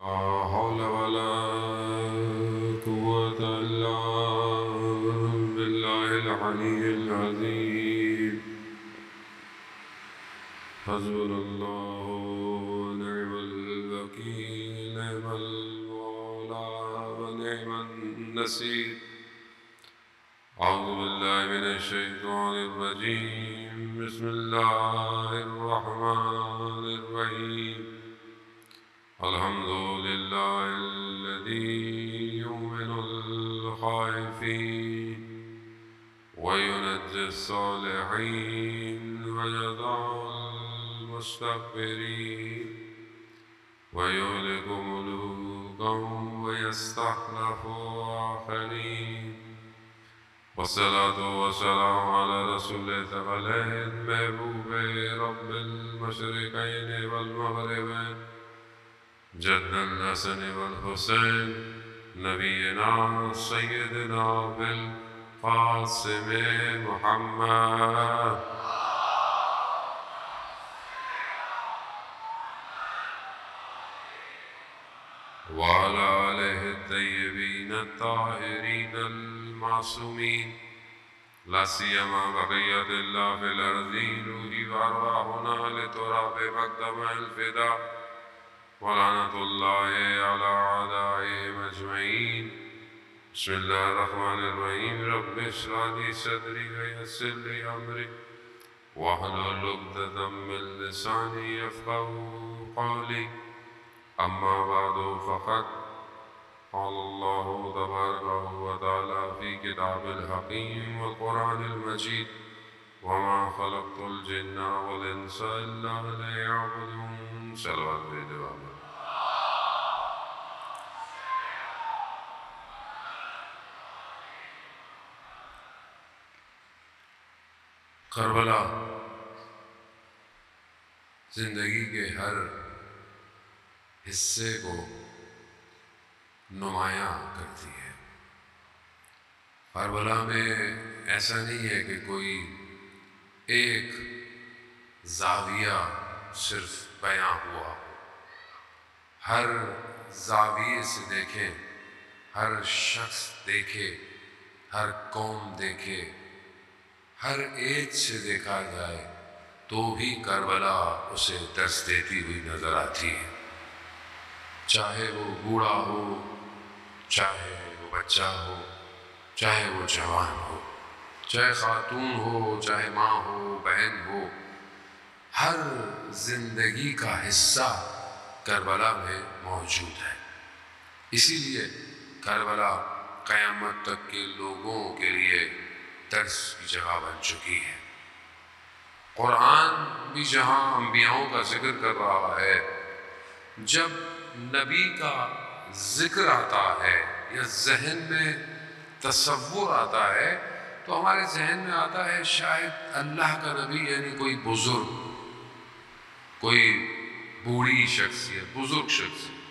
لا حول ولا قوة إلا بالله العلي العظيم. حسبنا الله ونعم الوكيل، نعم المولى ونعم النصير. أعوذ بالله من الشيطان الرجيم. بسم الله الرحمن الرحيم. الحمد لله الذي يؤمن الخائفين وينجي الصالحين ويدع المستكبرين ويهلك ملوكا ويستخلف آخرين. والصلاة والسلام على رسول الثقلين محبوب رب المشرقين والمغربين جد الحسن والحسين نبينا سيدنا بالقاسم محمد وعلى آله الطيبين الطاهرين المعصومين، لا سيما بقية الله في الأرض روحي وأرواحنا لتراب مقدم الفداء. ولعنة الله على أعدائهم أجمعين. بسم الله الرحمن الرحيم. رب اشرح لي صدري ويسر لي أمري واحلل عقدة من لساني يفقهوا قولي. أما بعد فقد قال الله تبارك وتعالى في كتاب الحكيم والقرآن المجيد: وما خلقت الجن والإنس إلا ليعبدون. صلوات بجواب کربلا زندگی کے ہر حصے کو نمایاں کرتی ہے۔ کربلا میں ایسا نہیں ہے کہ کوئی ایک زاویہ صرف بیان ہوا ہو۔ ہر زاویے سے دیکھیں، ہر شخص دیکھے، ہر قوم دیکھے، ہر ایج سے دیکھا جائے تو بھی کربلا اسے درس دیتی ہوئی نظر آتی ہے۔ چاہے وہ بوڑھا ہو، چاہے وہ بچہ ہو، چاہے وہ جوان ہو، چاہے خاتون ہو، چاہے ماں ہو، بہن ہو، ہر زندگی کا حصہ کربلا میں موجود ہے۔ اسی لیے کربلا قیامت تک کے لوگوں کے لیے درس کی جگہ بن چکی ہے۔ قرآن بھی جہاں انبیاؤں کا ذکر کر رہا ہے، جب نبی کا ذکر آتا ہے یا ذہن میں تصور آتا ہے تو ہمارے ذہن میں آتا ہے شاید اللہ کا نبی یعنی کوئی بزرگ، کوئی بوڑھی شخصیت، بزرگ شخصیت۔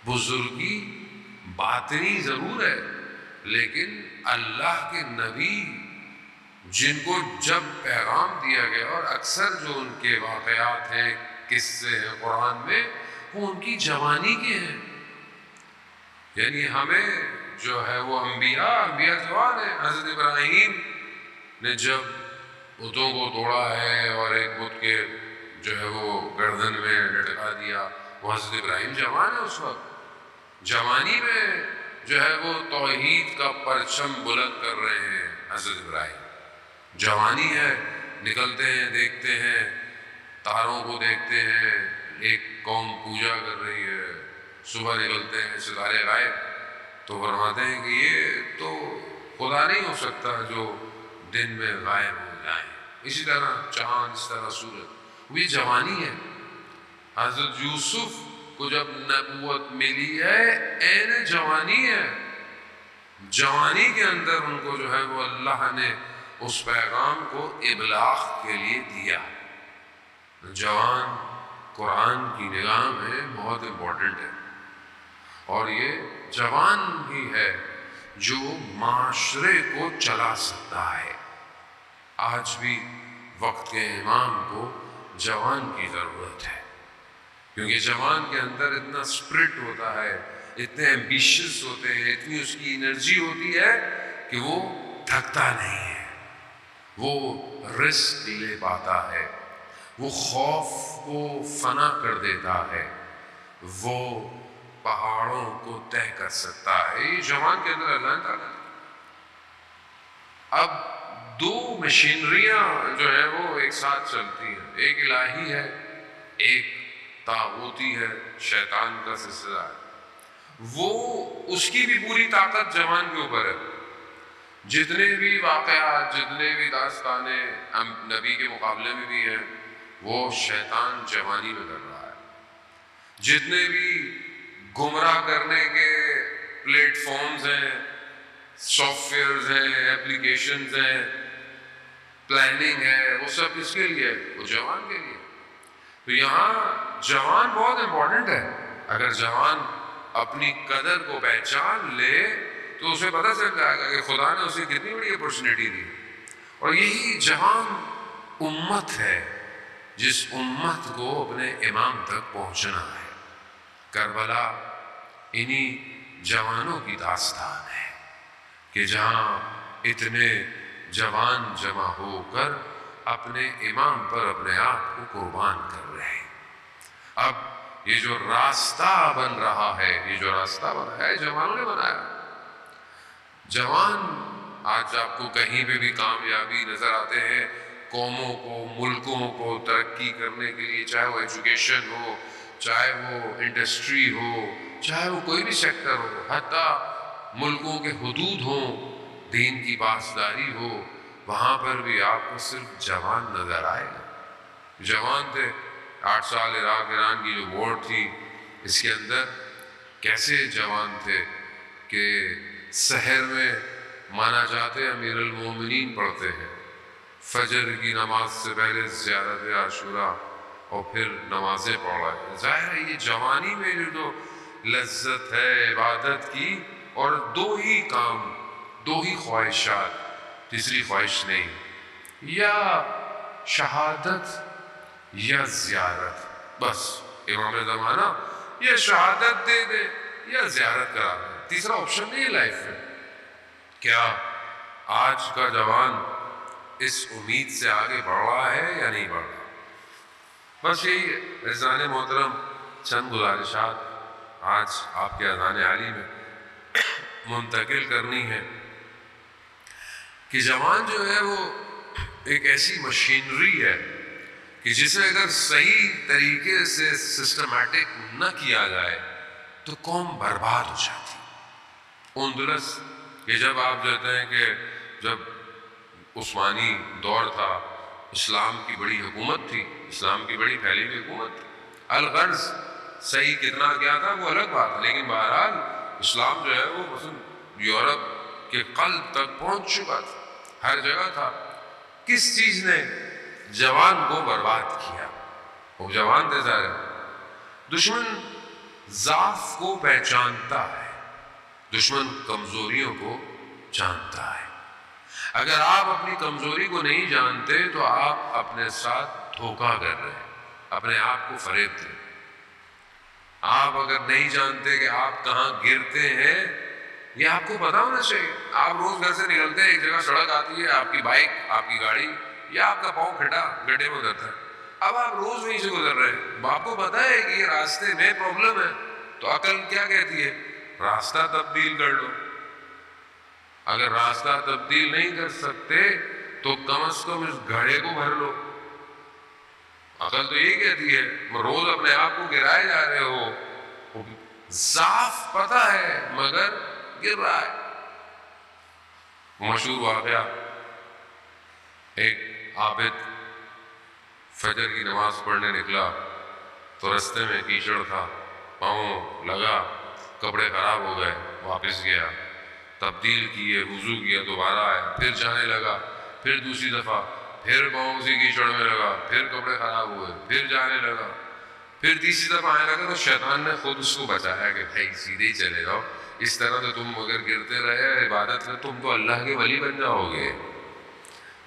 بزرگی باطنی ضرور ہے، لیکن اللہ کے نبی جن کو جب پیغام دیا گیا، اور اکثر جو ان کے واقعات ہیں، قصے ہیں قرآن میں، وہ ان کی جوانی کے ہیں۔ یعنی ہمیں جو ہے وہ انبیاء جوان ہیں۔ حضرت ابراہیم نے جب بتوں کو توڑا ہے اور ایک بت کے جو ہے وہ گردن میں لٹکا دیا، وہ حضرت ابراہیم جوان ہے۔ اس وقت جوانی میں جو ہے وہ توحید کا پرچم بلند کر رہے ہیں حضرت ابراہیم۔ جوانی ہے، نکلتے ہیں، دیکھتے ہیں، تاروں کو دیکھتے ہیں، ایک قوم پوجا کر رہی ہے، صبح نکلتے ہیں ستارے غائب، تو فرماتے ہیں کہ یہ تو خدا نہیں ہو سکتا جو دن میں غائب ہو جائیں۔ اسی طرح چاند، اس طرح سورج، وہ یہ جوانی ہے۔ حضرت یوسف کو جب نبوت ملی ہے، عین جوانی ہے، جوانی کے اندر ان کو جو ہے وہ اللہ نے اس پیغام کو ابلاغ کے لیے دیا۔ جوان قرآن کی نگاہ میں بہت امپورٹنٹ ہے، اور یہ جوان ہی ہے جو معاشرے کو چلا سکتا ہے۔ آج بھی وقت کے امام کو جوان کی ضرورت ہے، کیونکہ جوان کے اندر اتنا اسپرٹ ہوتا ہے، اتنے ایمبیشیس ہوتے ہیں، اتنی اس کی انرجی ہوتی ہے کہ وہ تھکتا نہیں ہے، وہ رسک لے پاتا ہے، وہ خوف کو فنا کر دیتا ہے، وہ پہاڑوں کو طے کر سکتا ہے۔ یہ جوان کے اندر اللہ نے تعالیٰ اب دو مشینریاں جو ہیں وہ ایک ساتھ چلتی ہیں، ایک الہی ہے، ایک طاغوتی ہے، شیطان کا سلسلہ ہے۔ وہ اس کی بھی پوری طاقت جوان کے اوپر ہے۔ جتنے بھی واقعات، جتنے بھی داستانیں نبی کے مقابلے میں بھی ہیں، وہ شیطان جوانی میں کر رہا ہے۔ جتنے بھی گمراہ کرنے کے پلیٹ فارمز ہیں، سافٹ ویئرز ہیں، ایپلیکیشنز ہیں، پلاننگ ہے، وہ سب اس کے لیے، وہ جوان کے لیے۔ تو یہاں جوان بہت امپورٹنٹ ہے۔ اگر جوان اپنی قدر کو پہچان لے تو اسے پتہ چل جائے گا کہ خدا نے اسے کتنی بڑی اپرچونٹی دی، اور یہی جوان امت ہے جس امت کو اپنے امام تک پہنچنا ہے۔ کربلا انہی جوانوں کی داستان ہے کہ جہاں اتنے جوان جمع ہو کر اپنے امام پر اپنے آپ کو قربان کر رہے ہیں۔ اب یہ جو راستہ بن رہا ہے، یہ جو راستہ بنا ہے جوانوں نے بنایا۔ جوان آج آپ کو کہیں پہ بھی کامیابی نظر آتے ہیں، قوموں کو، ملکوں کو ترقی کرنے کے لیے، چاہے وہ ایجوکیشن ہو، چاہے وہ انڈسٹری ہو، چاہے وہ کوئی بھی سیکٹر ہو، حتیٰ ملکوں کے حدود ہوں، دین کی پاسداری ہو، وہاں پر بھی آپ کو صرف جوان نظر آئے گا۔ جوان تھے۔ 8 سال عراق ایران کی جو وار تھی، اس کے اندر کیسے جوان تھے کہ سحر میں مانا جاتے امیر المومنین پڑھتے ہیں، فجر کی نماز سے پہلے زیارت عاشورہ اور پھر نمازیں پڑھ رہے ہیں۔ ظاہر ہے یہ جوانی میں جو لذت ہے عبادت کی، اور دو ہی کام، دو ہی خواہشات، تیسری خواہش نہیں، یا شہادت یا زیارت، بس امام زمانہ یا شہادت دے دے یا زیارت کرا دے، تیسرا آپشن نہیں ہے لائف میں۔ کیا آج کا جوان اس امید سے آگے بڑھ رہا ہے یا نہیں بڑھ رہا؟ بس یہی عزیزان محترم چند گزارشات آج آپ کے اذان عالی میں منتقل کرنی ہے کہ جوان جو ہے وہ ایک ایسی مشینری ہے کہ جسے اگر صحیح طریقے سے سسٹمیٹک نہ کیا جائے تو قوم برباد ہو جاتی۔ اندلس یہ جب آپ جاتے ہیں کہ جب عثمانی دور تھا، اسلام کی بڑی حکومت تھی، اسلام کی بڑی پھیلی ہوئی حکومت تھی، الغرض صحیح کتنا کیا تھا وہ الگ بات ہے، لیکن بہرحال اسلام جو ہے وہ مثلا یورپ کے قلب تک پہنچ چکا تھا، ہر جگہ تھا۔ کس چیز نے جوان کو برباد کیا؟ وہ جوان تھے ظاہر۔ دشمن ضعف کو پہچانتا ہے، دشمن کمزوریوں کو جانتا ہے۔ اگر آپ اپنی کمزوری کو نہیں جانتے تو آپ اپنے ساتھ دھوکہ کر رہے ہیں، اپنے آپ کو فریب دیں۔ آپ اگر نہیں جانتے کہ آپ کہاں گرتے ہیں، یہ آپ کو پتا ہونا چاہیے۔ آپ روز گھر سے نکلتے ہیں، ایک جگہ سڑک آتی ہے، آپ کی بائک، آپ کی گاڑی یا آپ کا پاؤں کھٹا گڈھے میں اترتا ہے، اب آپ روز وہیں سے گزر رہے ہیں، آپ کو پتا ہے کہ یہ راستے میں پرابلم ہے، تو عقل کیا کہتی ہے؟ راستہ تبدیل کر لو۔ اگر راستہ تبدیل نہیں کر سکتے تو کم از کم اس گڑھے کو بھر لو۔ عقل تو یہی کہتی ہے، روز اپنے آپ کو گرائے جا رہے ہو، ضعف پتہ ہے مگر گر رہا ہے۔ مشہور واقعہ، ایک عابد فجر کی نماز پڑھنے نکلا تو رستے میں کیچڑ تھا، پاؤں لگا، کپڑے خراب ہو گئے، واپس گیا، تبدیل کیے، وضو کیا، دوبارہ آیا، پھر جانے لگا، پھر دوسری دفعہ، پھر پاؤں اسی کیچڑ میں لگا، پھر کپڑے خراب ہوئے، پھر جانے لگا، پھر تیسری دفعہ آنے لگا تو شیطان نے خود اس کو بچایا کہ بھائی سیدھے ہی چلے جاؤ، اس طرح تو تم اگر گرتے رہے عبادت میں تم تو اللہ کے ولی بن جاؤ گے۔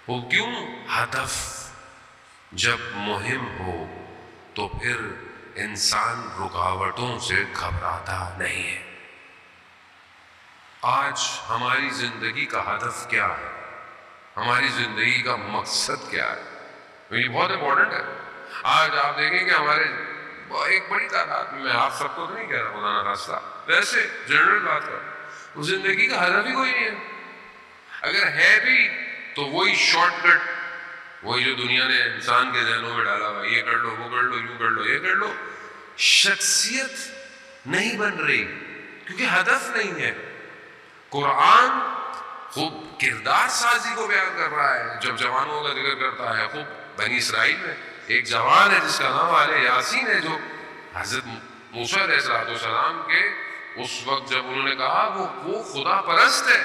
وہ کیوں؟ ہدف جب مہم ہو تو پھر انسان رکاوٹوں سے گھبراتا نہیں ہے۔ آج ہماری زندگی کا ہدف کیا ہے؟ ہماری زندگی کا مقصد کیا ہے؟ یہ بہت امپورٹنٹ ہے۔ آج آپ دیکھیں کہ ہمارے ایک بڑی تعداد میں، آپ سب کو تو نہیں کہہ رہا خدا نہ خواستہ، ویسے جنرل بات کر، زندگی کا ہدف ہی کوئی نہیں ہے۔ اگر ہے بھی تو وہی شارٹ کٹ، وہی جو دنیا نے انسان کے ذہنوں میں ڈالا ہوا، یہ کر لو، وہ کر لو، یوں کر لو، یہ کر لو۔ شخصیت نہیں بن رہی کیونکہ ہدف نہیں ہے۔ قرآن خوب کردار سازی کو بیان کر رہا ہے، جب جوانوں کا ذکر کرتا ہے۔ خوب بنی اسرائیل میں ایک جوان ہے جس کا نام آل یاسین ہے، جو حضرت موسیٰ علیہ السلام کے اس وقت جب انہوں نے کہا وہ خدا پرست ہے،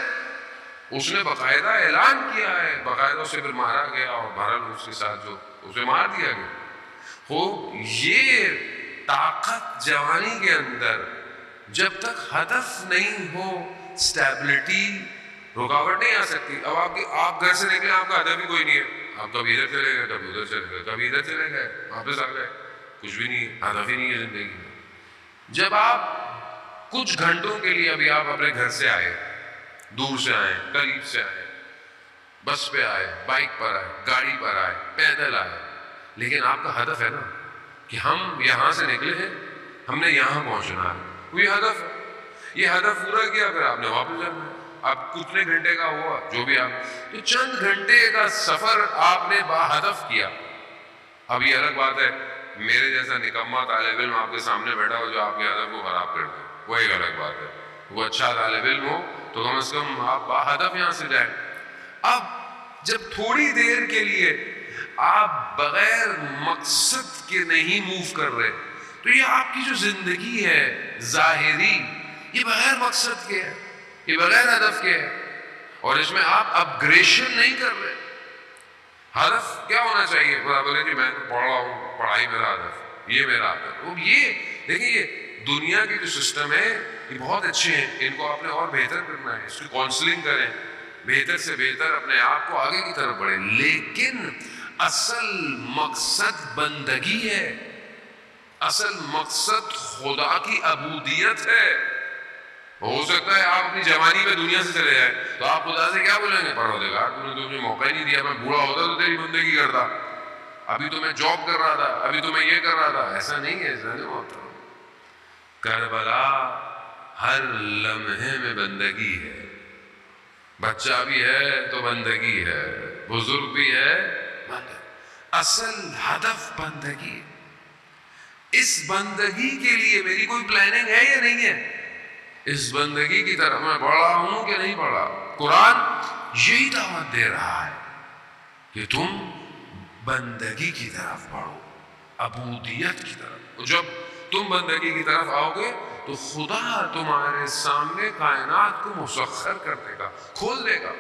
اس نے باقاعدہ اعلان کیا ہے، باقاعدہ اسے پھر مارا گیا، اور بہرحال اس کے ساتھ جو اسے مار دیا گیا۔ خوب یہ طاقت جوانی کے اندر، جب تک ہدف نہیں ہو، اسٹیبلٹی، رکاوٹ نہیں آ سکتی۔ اب آپ گھر سے نکلے، آپ کا ہدف ہی کوئی نہیں ہے، آپ کبھی ادھر چلے گئے، کبھی ادھر چلے گئے، کبھی ادھر چلے گئے، واپس آ گئے، کچھ بھی نہیں ہے، ہدف ہی نہیں ہے زندگی میں۔ جب آپ کچھ گھنٹوں کے لیے، ابھی آپ اپنے گھر سے آئے، دور سے آئے، قریب سے آئے، بس پہ آئے، بائک پر آئے، گاڑی پر آئے، پیدل آئے، لیکن آپ کا ہدف ہے نا کہ ہم یہاں سے نکلے ہیں، ہم نے یہاں پہنچنا ہے، وہ یہ ہدف ہے۔ یہ ہدف پورا کیا پھر آپ نے واپس جانا ہے۔ اب کتنے گھنٹے کا ہوا جو بھی آپ، تو چند گھنٹے کا سفر آپ نے با ہدف کیا۔ اب یہ الگ بات ہے میرے جیسا نکما طالب علم آپ کے سامنے بیٹھا ہو جو آپ کے ہدف کو خراب کر دے، وہ ایک الگ بات ہے۔ وہ اچھا طالب علم ہو تو کم از کم آپ با ہدف یہاں سے جائیں۔ اب جب تھوڑی دیر کے لیے آپ بغیر مقصد کے نہیں موو کر رہے، تو یہ آپ کی جو زندگی ہے ظاہری، یہ بغیر مقصد کے ہے، یہ بغیر ہدف کے ہے، اور اس میں آپ اپگریشن نہیں کر رہے۔ ہدف کیا ہونا چاہیے؟ خدا بولے کہ میں پڑھ رہا ہوں، پڑھائی میرا ہدف، یہ میرا ہدف۔ اور یہ دیکھیں، یہ دنیا کے جو سسٹم ہے یہ بہت اچھے ہیں، ان کو آپ نے اور بہتر کرنا ہے، اس کی کاؤنسلنگ کریں، بہتر سے بہتر اپنے آپ کو آگے کی طرف بڑھیں، لیکن اصل مقصد بندگی ہے، اصل مقصد خدا کی عبودیت ہے۔ ہو سکتا ہے آپ اپنی جوانی میں دنیا سے چلے جائیں تو آپ خدا سے کیا بولیں گے؟ پروردگار تو نے تو مجھے موقع ہی نہیں دیا، میں بوڑھا ہوتا تو تیری بندگی کرتا، ابھی تو میں جاب کر رہا تھا، ابھی تو میں یہ کر رہا تھا۔ ایسا نہیں ہے، ایسا نہیں ہوتا۔ کربلا ہر لمحے میں بندگی ہے، بچہ بھی ہے تو بندگی ہے، بزرگ بھی ہے، بندگی۔ اصل ہدف بندگی۔ اس بندگی کے لیے میری کوئی پلاننگ ہے یا نہیں ہے؟ اس بندگی کی طرف میں بڑھا ہوں کہ نہیں بڑھا؟ قرآن یہی دعوت دے رہا ہے کہ تم بندگی کی طرف بڑھو، عبودیت کی طرف۔ جب تم بندگی کی طرف آؤ گے تو خدا تمہارے سامنے کائنات کو مسخر کر دے گا، کھول دے گا۔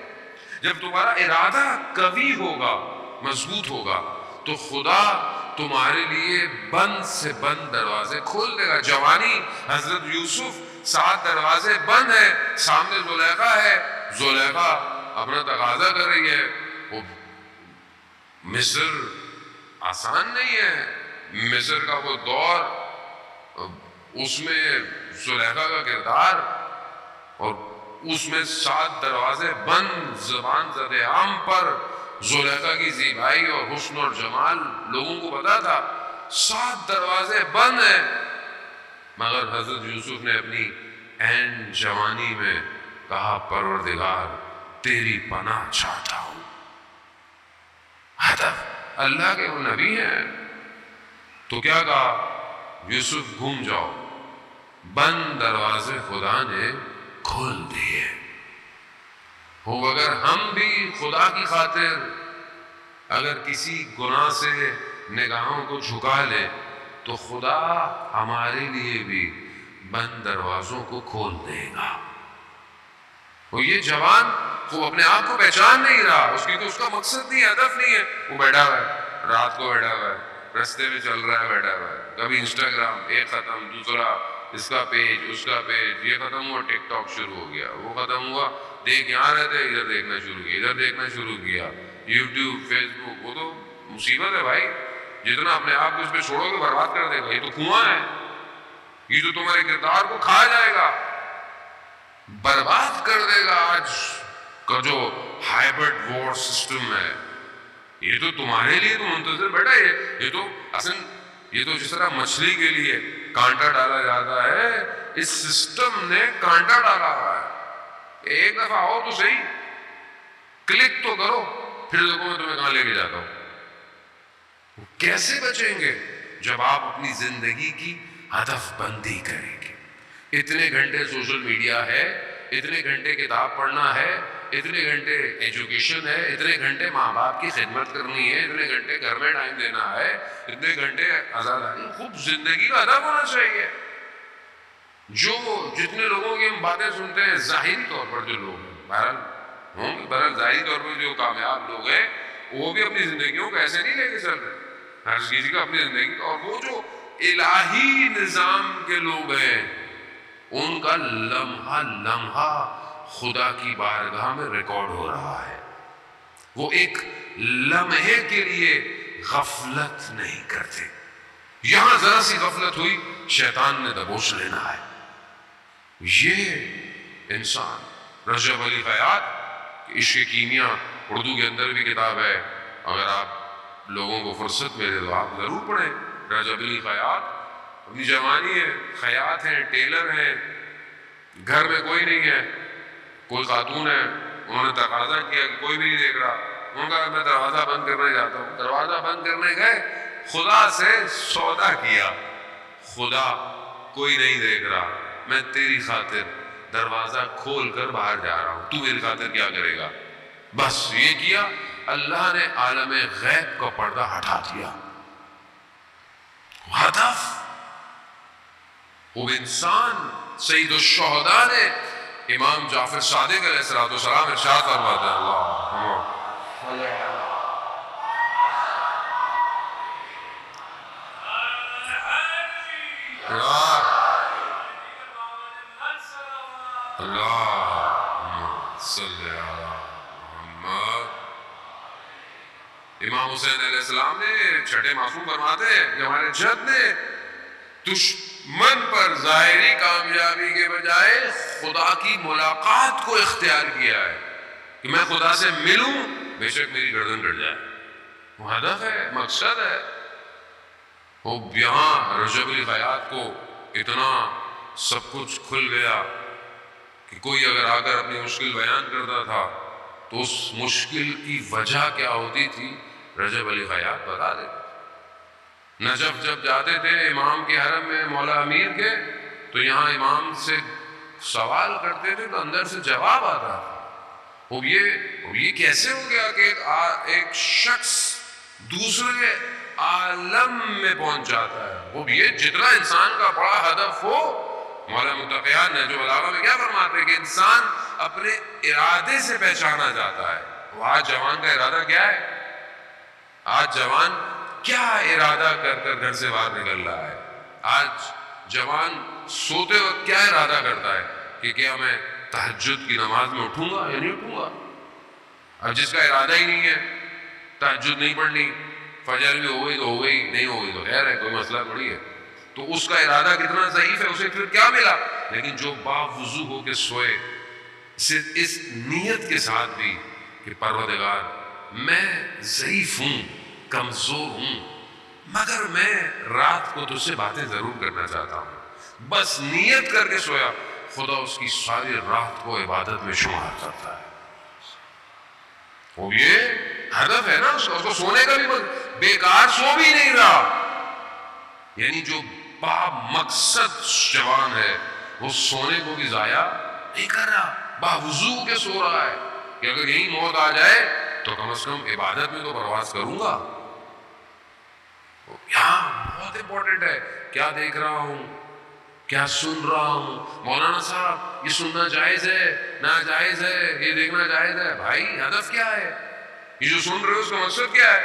جب تمہارا ارادہ قوی ہوگا، مضبوط ہوگا، تو خدا تمہارے لیے بند سے بند دروازے کھول دے گا۔ جوانی، حضرت یوسف، 7 دروازے بند ہیں، سامنے زلیخا ہے، زلیخا اپنا تقاضا کر رہی ہے۔ وہ مصر آسان نہیں ہے، مصر کا وہ دور، اس میں زلیخا کا کردار، اور اس میں 7 دروازے بند، زبان زد عام پر زلیخا کی زیبائی اور حسن اور جمال لوگوں کو پتا تھا۔ 7 دروازے بند ہیں، مگر حضرت یوسف نے اپنی عین جوانی میں کہا پروردگار تیری پناہ چاہتا ہوں۔ ہدف، اللہ کے وہ نبی ہیں تو کیا کہا؟ یوسف گھوم جاؤ، بند دروازے خدا نے کھول دیے۔ ہو اگر ہم بھی خدا کی خاطر اگر کسی گناہ سے نگاہوں کو جھکا لیں تو خدا ہمارے لیے بھی بند دروازوں کو کھول دے گا۔ وہ یہ جوان وہ اپنے آپ کو پہچان نہیں رہا، اس کی تو اس کا مقصد نہیں ہے، ہدف نہیں ہے، وہ بیٹھا ہوا ہے، رات کو بیٹھا ہوا ہے، رستے میں چل رہا ہے، بیٹھا ہوا ہے، کبھی انسٹاگرام ایک ختم، دوسرا اس کا پیج، اس کا پیج، یہ ختم ہوا، ٹک ٹاک شروع ہو گیا، وہ ختم ہوا، دیکھ یہاں رہتے ادھر دیکھنا شروع کیا، ادھر دیکھنا شروع کیا، یوٹیوب، فیس بک، وہ تو مصیبت ہے بھائی۔ جتنا اپنے آپ کو اس پہ چھوڑو گے برباد کر دے گا. یہ تو کنواں ہے, یہ تو تمہارے کردار کو کھا جائے گا, برباد کر دے گا. آج کا جو ہائبرڈ وار سسٹم ہے, یہ تو تمہارے لیے تو منتظر بیٹا. یہ تو اصل یہ تو جس طرح مچھلی کے لیے کانٹا ڈالا جاتا ہے, اس سسٹم نے کانٹا ڈالا ہوا ہے. ایک دفعہ آؤ تو صحیح, کلک تو کرو, پھر دیکھو میں تمہیں کہاں لے کے جاتا ہوں. کیسے بچیں گے جب آپ اپنی زندگی کی ہدف بندی کریں گے. اتنے گھنٹے سوشل میڈیا ہے, اتنے گھنٹے کتاب پڑھنا ہے, اتنے گھنٹے ایجوکیشن ہے, اتنے گھنٹے ماں باپ کی خدمت کرنی ہے, اتنے گھنٹے گھر میں ٹائم دینا ہے, اتنے گھنٹے آزادی. خوب زندگی کا ہدف ہونا چاہیے. جو جتنے لوگوں کی ہم باتیں سنتے ہیں ظاہری طور پر, جو لوگ بہرحال ظاہری طور پر جو کامیاب لوگ ہیں, وہ بھی اپنی زندگیوں کو ایسے نہیں لے کے چل رہے. ہر کسی کا اپنی زندگی, اور وہ جو الہی نظام کے لوگ ہیں ان کا لمحہ لمحہ خدا کی بارگاہ میں ریکارڈ ہو رہا ہے. وہ ایک لمحے کے لیے غفلت نہیں کرتے. یہاں ذرا سی غفلت ہوئی, شیطان نے دبوچ لینا ہے. یہ انسان رجب علی خیاط عشق کیمیا اردو کے اندر بھی کتاب ہے, اگر آپ لوگوں کو فرصت ملے تو آپ ضرور پڑھیں. رجب علی خیاط اپنی جوانی ہے, خیاط ہیں, ٹیلر ہیں, گھر میں کوئی نہیں ہے, کوئی خاتون ہے, انہوں نے تقاضا کیا کہ کوئی بھی نہیں دیکھ رہا, انہوں نے کہا میں دروازہ بند کرنے جاتا ہوں. دروازہ بند کرنے گئے, خدا سے سودا کیا, خدا کوئی نہیں دیکھ رہا, میں تیری خاطر دروازہ کھول کر باہر جا رہا ہوں, تو میری خاطر کیا کرے گا. بس یہ کیا, اللہ نے عالم غیب کا پردہ ہٹا دیا. ہدف وہ انسان. سید الشہداء نے امام جعفر صادق علیہ السلام ارشاد فرماتے ہیں, امام حسین علیہ السلام نے چھٹے معصوم فرماتے ہیں کہ ہمارے جد نے دشمن پر ظاہری کامیابی کے بجائے خدا کی ملاقات کو اختیار کیا ہے کہ میں خدا سے ملوں, بے شک میری گردن کٹ جائے. وہ ہدف ہے, مقصد ہے. وہ یہاں رجب علی خیاط کو اتنا سب کچھ کھل گیا کہ کوئی اگر آ کر اپنی مشکل بیان کرتا تھا تو اس مشکل کی وجہ کیا ہوتی تھی رجب علی خیاط بتا دیتے. نجف جب جاتے تھے امام کے حرم میں مولا امیر کے, تو یہاں امام سے سوال کرتے تھے تو اندر سے جواب آتا تھا. وہ یہ کیسے ہو گیا کہ ایک شخص دوسرے عالم میں پہنچ جاتا ہے. وہ یہ جتنا انسان کا بڑا ہدف ہو, مولا متقیان نے جو بلاغہ میں کیا فرماتے ہیں کہ انسان اپنے ارادے سے پہچانا جاتا ہے. وہ آج جوان کا ارادہ کیا ہے, آج جوان کیا ارادہ کر کر گھر سے باہر نکل رہا ہے. آج جوان سوتے وقت کیا ارادہ کرتا ہے کہ کیا میں تہجد کی نماز میں اٹھوں گا یا نہیں اٹھوں گا. اب جس کا ارادہ ہی نہیں ہے تہجد نہیں پڑھنی, فجر بھی ہو گئی تو ہو گئی, نہیں ہو گئی تو خیر ہے, کوئی مسئلہ تھوڑی ہے, تو اس کا ارادہ کتنا ضعیف ہے, اسے پھر کیا ملا. لیکن جو باوضو ہو کے سوئے صرف اس نیت کے ساتھ بھی کہ پروردگار میں ضعیف ہوں, کمزور ہوں, مگر میں رات کو تجھ سے باتیں ضرور کرنا چاہتا ہوں, بس نیت کر کے سویا, خدا اس کی ساری رات کو عبادت میں شمار کرتا ہے. وہ یہ ہدف ہے نا, اس کو سونے کا بھی بیکار سو بھی نہیں رہا. یعنی جو با مقصد جوان ہے وہ سونے کو بھی ضائع نہیں کر رہا, باوضو کے سو رہا ہے کہ اگر یہی موت آ جائے تو کم از کم عبادت میں تو پرواز کروں گا. یہاں بہت امپورٹنٹ ہے, کیا دیکھ رہا ہوں, کیا سن رہا ہوں. مولانا صاحب یہ سننا جائز ہے, ناجائز ہے, یہ دیکھنا جائز ہے. بھائی ہدف کیا ہے, یہ جو سن رہے ہو اس کا مقصد کیا ہے,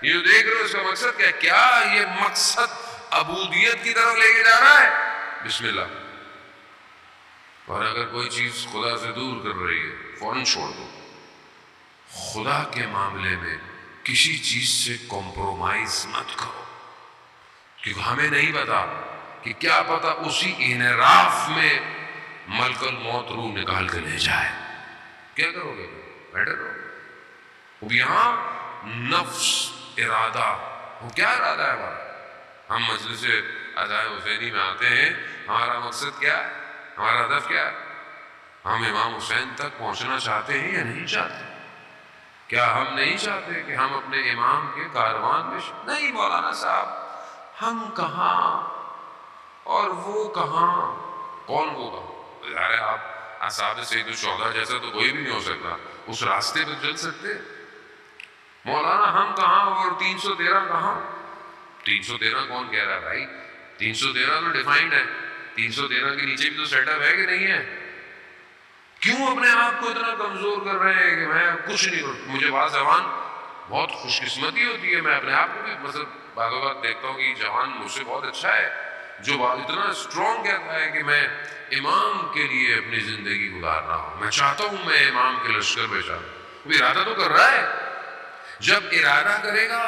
یہ جو دیکھ رہے ہو اس کا مقصد کیا ہے. کیا یہ مقصد عبودیت کی طرف لے کے جا رہا ہے, بسم اللہ. اور اگر کوئی چیز خدا سے دور کر رہی ہے فوراً چھوڑ دو. خدا کے معاملے میں کسی چیز سے کمپرومائز مت کرو، کیونکہ ہمیں نہیں پتا کہ کیا پتا اسی انحراف میں ملک الموت روح نکال کے لے جائے. کیا کرو گے؟ بیٹھے رہو گے. اب یہاں نفس ارادہ، وہ کیا ارادہ ہے ہمارا؟ ہم مجلس عزائے حسینی میں آتے ہیں، ہمارا مقصد کیا ہے؟ ہمارا ہدف کیا ہے؟ ہم امام حسین تک پہنچنا چاہتے ہیں یا نہیں چاہتے؟ کیا ہم نہیں چاہتے کہ ہم اپنے امام کے کاروان میں نہیں مولانا صاحب، ہم کہاں اور وہ کہاں؟ کون ہوگا؟ ظاہر ہے آپ اصحاب سید الشہداء جیسا تو کوئی بھی نہیں ہو سکتا، اس راستے پہ چل سکتے. مولانا ہم کہاں اور 313 کہاں؟ 313 کون کہہ رہا ہے بھائی؟ 313 تو ڈیفائنڈ ہے. 313 کے نیچے بھی تو سیٹ اپ ہے کہ نہیں ہے؟ کیوں اپنے آپ کو اتنا کمزور کر رہے ہیں کہ میں کچھ نہیں کروں؟ مجھے بعض جوان بہت خوش قسمتی ہوتی ہے، میں اپنے آپ کو بھی مثلا بعض اوقات دیکھتا ہوں کہ یہ جوان مجھ سے بہت اچھا ہے جو اتنا اسٹرانگ کہتا ہے کہ میں امام کے لیے اپنی زندگی گزار رہا ہوں، میں چاہتا ہوں میں امام کے لشکر میں جاؤں. وہ ارادہ تو کر رہا ہے. جب ارادہ کرے گا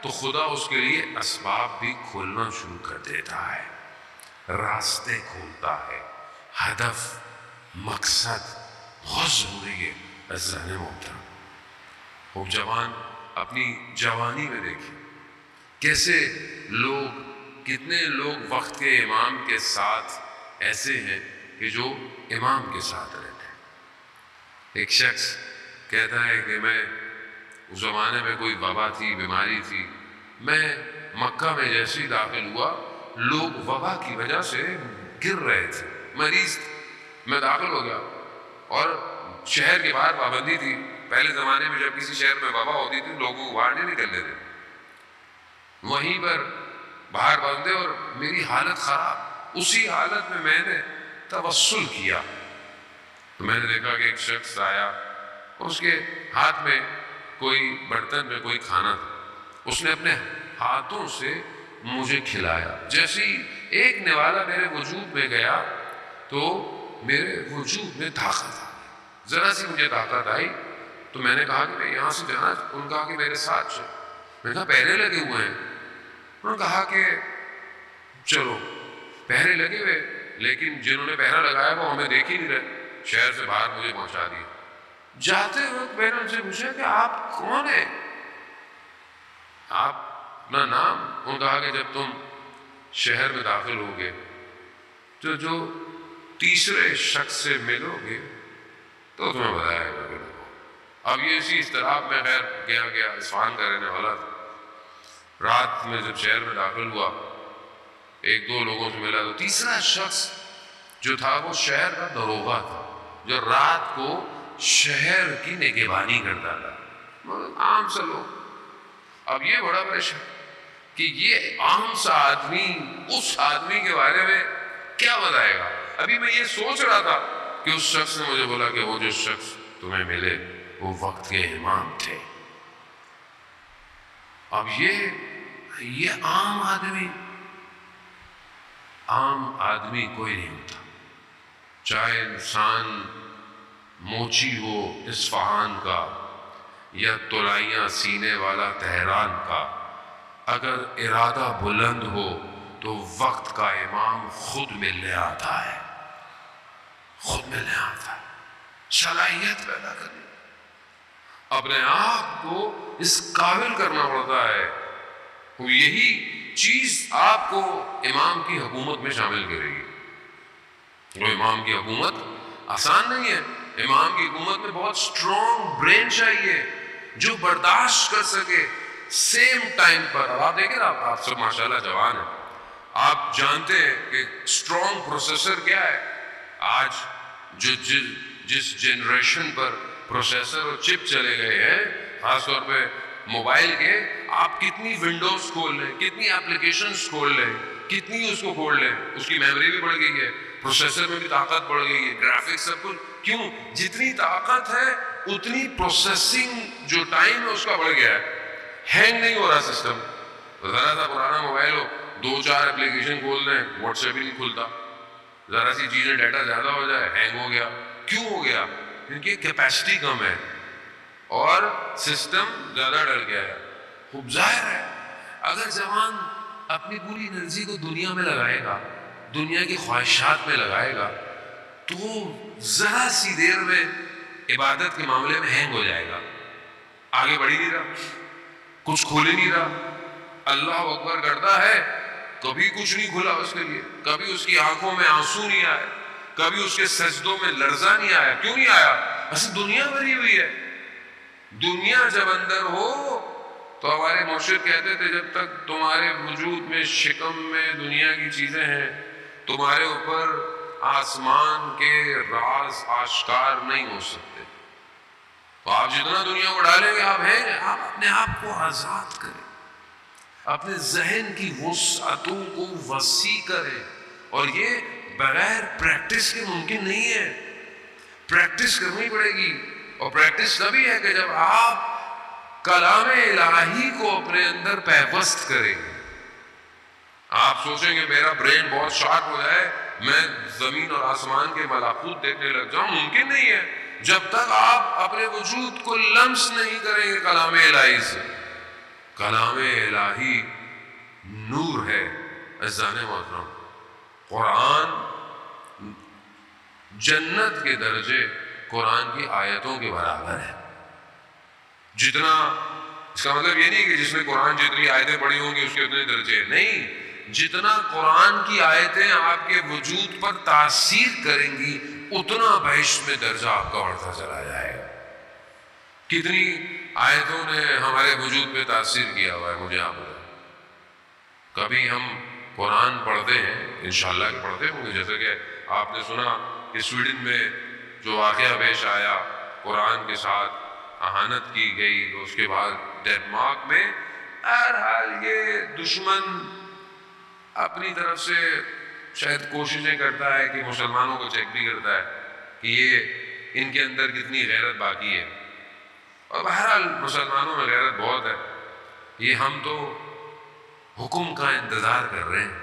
تو خدا اس کے لیے اسباب بھی کھولنا شروع کر دیتا ہے، راستے کھولتا ہے. ہدف، مقصد بہت ضروری ہے. عزیزان محترم، وہ جوان اپنی جوانی میں دیکھیں کیسے لوگ، کتنے لوگ وقت کے امام کے ساتھ ایسے ہیں کہ جو امام کے ساتھ رہتے ہیں. ایک شخص کہتا ہے کہ میں اس زمانے میں کوئی وبا تھی، بیماری تھی، میں مکہ میں جیسے ہی داخل ہوا لوگ وبا کی وجہ سے گر رہے تھے، مریض تھے. میں داخل ہو گیا اور شہر کے باہر پابندی تھی. پہلے زمانے میں جب کسی شہر میں وبا ہوتی تھی لوگوں کو باہر نہیں نکلنے دیتے، وہیں پر باہر بندے، اور میری حالت خراب. اسی حالت میں میں نے توسل کیا تو میں نے دیکھا کہ ایک شخص آیا، اس کے ہاتھ میں کوئی برتن میں کوئی کھانا تھا، اس نے اپنے ہاتھوں سے مجھے کھلایا. جیسے ہی ایک نوالا میرے وجود میں گیا تو میرے وجود میں طاقت آ گئی. ذرا سی مجھے طاقت آئی تو میں نے کہا کہ میں یہاں سے جانا. انہوں نے کہا کہ میرے ساتھ چل. میں نے کہا پہرے لگے ہوئے ہیں. انہوں نے کہا کہ چلو. پہرے لگے ہوئے، لیکن جنہوں نے پہرا لگایا وہ ہمیں دیکھ ہی نہیں رہے، شہر سے باہر مجھے پہنچا دیا. جاتے وقت میں نے ان سے پوچھا کہ آپ کون ہیں، آپ اپنا نام؟ انہوں نے کہا کہ جب تم شہر میں داخل ہوگے تو جو تیسرے شخص سے ملو گے تو تمہیں بتایا گا. اب یہ اسی اضطراب میں خیر گیا اصفہان کا رہنے والا تھا. رات میں جب شہر میں داخل ہوا ایک دو لوگوں سے ملا تو تیسرا شخص جو تھا وہ شہر کا دروغہ تھا، جو رات کو شہر کی نگہبانی کرتا تھا، عام سا لوگ. اب یہ بڑا پریشان کہ یہ عام سا آدمی اس آدمی کے بارے میں کیا بتائے گا. ابھی میں یہ سوچ رہا تھا کہ اس شخص نے مجھے بولا کہ وہ جو شخص تمہیں ملے وہ وقت کے امام تھے. اب یہ عام آدمی کوئی نہیں ہوتا، چاہے انسان موچی ہو اصفہان کا یا تلائیاں سینے والا تہران کا، اگر ارادہ بلند ہو تو وقت کا امام خود ملنے آتا ہے، خود ملنے آتا ہے. صلاحیت پیدا کرنی، اپنے آپ کو اس قابل کرنا پڑتا ہے. یہی چیز آپ کو امام کی حکومت میں شامل کرے گی. وہ امام کی حکومت آسان نہیں ہے. امام کی حکومت میں بہت اسٹرانگ برین چاہیے جو برداشت کر سکے سیم ٹائم پر. اب آپ دیکھیں نا، آپ سب ماشاءاللہ جوان ہیں، آپ جانتے ہیں کہ اسٹرانگ پروسیسر کیا ہے. آج جس جنریشن پر پروسیسر اور چپ چلے گئے ہیں، خاص طور پہ موبائل کے، آپ کتنی ونڈوز کھول لیں، کتنی اپلیکیشنز کھول لیں، کتنی اس کو کھول لیں، اس کی میموری بھی بڑھ گئی ہے، پروسیسر میں بھی طاقت بڑھ گئی ہے، گرافکس سب کچھ. کیوں؟ جتنی طاقت ہے اتنی پروسیسنگ جو ٹائم ہے اس کا بڑھ گیا ہے. ہینگ نہیں ہو رہا سسٹم. ذرا سا پرانا موبائل ہو، 2-4 اپلیکیشن کھول دیں، واٹس ایپ ہی نہیں کھلتا. ذرا سی چیزیں ڈیٹا زیادہ ہو جائے ہینگ ہو گیا. کیوں ہو گیا؟ کیونکہ کیپیسٹی کم ہے اور سسٹم زیادہ ڈر گیا ہے. خوب ظاہر ہے اگر جوان اپنی پوری انرجی کو دنیا میں لگائے گا، دنیا کی خواہشات میں لگائے گا، تو ذرا سی دیر میں عبادت کے معاملے میں ہینگ ہو جائے گا، آگے بڑھ ہی نہیں رہا، کچھ کھول ہی نہیں رہا، اللہ اکبر کرتا ہے کبھی کچھ نہیں کھلا اس کے لیے، کبھی اس کی آنکھوں میں آنسو نہیں آئے، کبھی اس کے سجدوں میں لرزہ نہیں آیا. کیوں نہیں آیا؟ اصل دنیا بھری ہوئی ہے. دنیا جب اندر ہو تو ہمارے مرشد کہتے تھے جب تک تمہارے وجود میں شکم میں دنیا کی چیزیں ہیں تمہارے اوپر آسمان کے راز آشکار نہیں ہو سکتے. تو آپ جتنا دنیا کو ڈالیں گے آپ ہیں، آپ اپنے آپ کو آزاد کریں، اپنے ذہن کی وسعتوں کو وسیع کریں. اور یہ بغیر پریکٹس کے ممکن نہیں ہے، پریکٹس کرنی پڑے گی. اور پریکٹس تبھی ہے کہ جب آپ کلام الہی کو اپنے اندر پیوست کریں گے. آپ سوچیں گے میرا برین بہت شارپ ہو جائے، میں زمین اور آسمان کے ملاکوت دیکھنے لگ جاؤں، ممکن نہیں ہے جب تک آپ اپنے وجود کو لمس نہیں کریں گے کلام الہی سے. کلام الہی نور ہے عزیزان محترم. قرآن جنت کے درجے قرآن کی آیتوں کے برابر ہے. جتنا، اس کا مطلب یہ نہیں کہ جس نے قرآن جتنی آیتیں پڑھی ہوں گی اس کے اتنے درجے، نہیں، جتنا قرآن کی آیتیں آپ کے وجود پر تاثیر کریں گی اتنا بہشت میں درجہ آپ کا بڑھتا چلا جائے گا. کتنی آیتوں نے ہمارے وجود پہ تاثیر کیا ہوا ہے مجھے آپ بتائیں. کبھی ہم قرآن پڑھتے ہیں، انشاءاللہ کہ پڑھتے ہوں گے، جیسے کہ آپ نے سنا کہ سویڈن میں جو واقعہ پیش آیا، قرآن کے ساتھ اہانت کی گئی، تو اس کے بعد ڈینمارک میں بہرحال یہ دشمن اپنی طرف سے شاید کوششیں کرتا ہے کہ مسلمانوں کو چیک بھی کرتا ہے کہ یہ ان کے اندر کتنی غیرت باقی ہے. اور بہرحال مسلمانوں میں غیرت بہت ہے. یہ ہم تو حکم کا انتظار کر رہے ہیں،